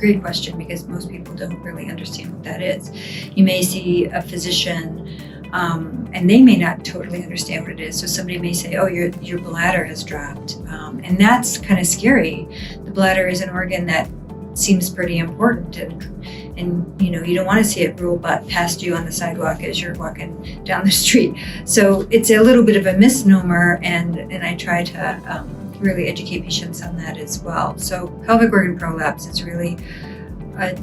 great question because most people don't really understand what that is. You may see a physician and they may not totally understand what it is. So somebody may say, oh, your bladder has dropped. And that's kind of scary. The bladder is an organ that seems pretty important, and you don't want to see it roll past you on the sidewalk as you're walking down the street. So it's a little bit of a misnomer, and I try to really educate patients on that as well. So pelvic organ prolapse is really a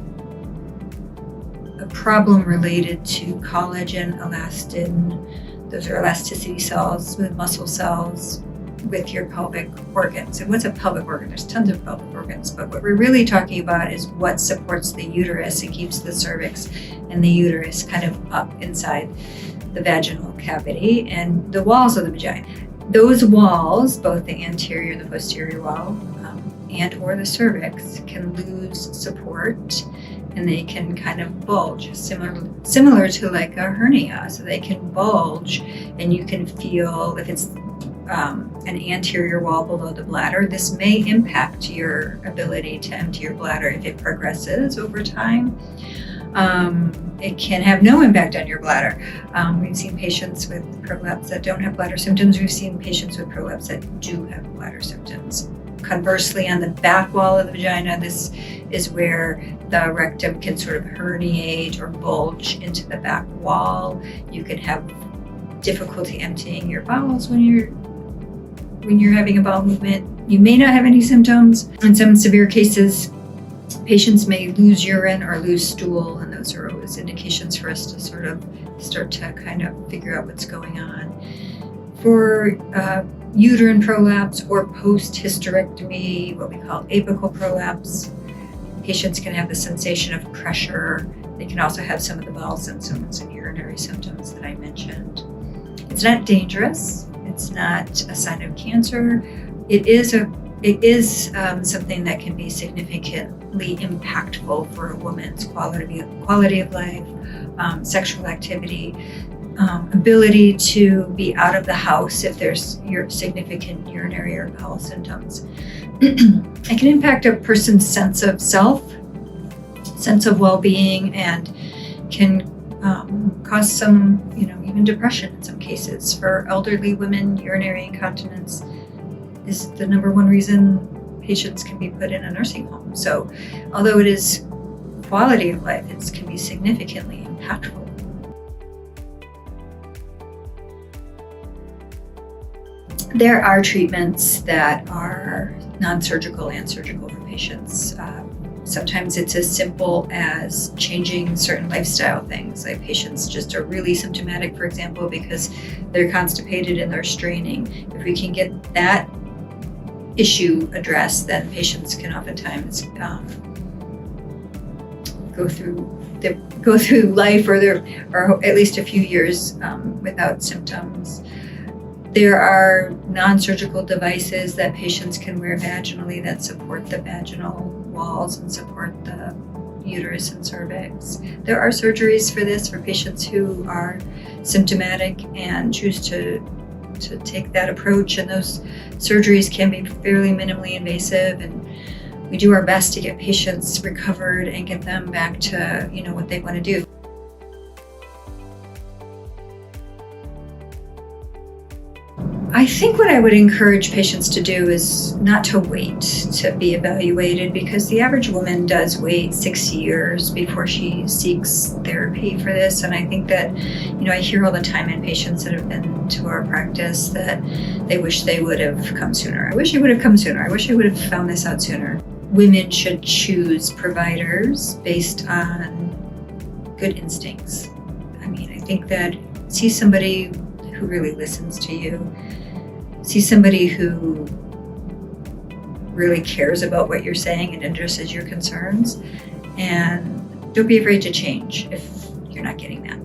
problem related to collagen, elastin. Those are elasticity cells with muscle cells with your pelvic organs. And what's a pelvic organ? There's tons of pelvic organs, but what we're really talking about is what supports the uterus and keeps the cervix and the uterus kind of up inside the vaginal cavity and the walls of the vagina. Those walls, both the anterior, the posterior wall, and or the cervix, can lose support, and they can kind of bulge, similar to like a hernia. So they can bulge, and you can feel if it's an anterior wall below the bladder, this may impact your ability to empty your bladder if it progresses over time. It can have no impact on your bladder. We've seen patients with prolapse that don't have bladder symptoms. We've seen patients with prolapse that do have bladder symptoms. Conversely, on the back wall of the vagina, this is where the rectum can sort of herniate or bulge into the back wall. You can have difficulty emptying your bowels when you're having a bowel movement. You may not have any symptoms. In some severe cases, patients may lose urine or lose stool, and those are always indications for us to sort of start to kind of figure out what's going on. For uterine prolapse or post-hysterectomy, what we call apical prolapse, patients can have the sensation of pressure. They can also have some of the bowel symptoms and urinary symptoms that I mentioned. It's not dangerous. It's not a sign of cancer. It is something that can be significantly impactful for a woman's quality of life, sexual activity, ability to be out of the house if there's significant urinary or bowel symptoms. It can impact a person's sense of self, sense of well-being, and can cause some, even depression in some cases. For elderly women, urinary incontinence is the number one reason patients can be put in a nursing home. So although it is quality of life, it can be significantly impactful. There are treatments that are non-surgical and surgical for patients. Sometimes it's as simple as changing certain lifestyle things. Like patients just are really symptomatic, for example, because they're constipated and they're straining. If we can get that issue addressed, then patients can oftentimes go through life or at least a few years without symptoms. There are non-surgical devices that patients can wear vaginally that support the vaginal walls and support the uterus and cervix. There are surgeries for this for patients who are symptomatic and choose to take that approach, and those surgeries can be fairly minimally invasive, and we do our best to get patients recovered and get them back to what they want to do. I think what I would encourage patients to do is not to wait to be evaluated, because the average woman does wait 6 years before she seeks therapy for this. And I think that, I hear all the time in patients that have been to our practice that they wish they would have come sooner. I wish I would have come sooner. I wish I would have found this out sooner. Women should choose providers based on good instincts. I think that see somebody who really listens to you, see somebody who really cares about what you're saying and addresses your concerns, and don't be afraid to change if you're not getting that.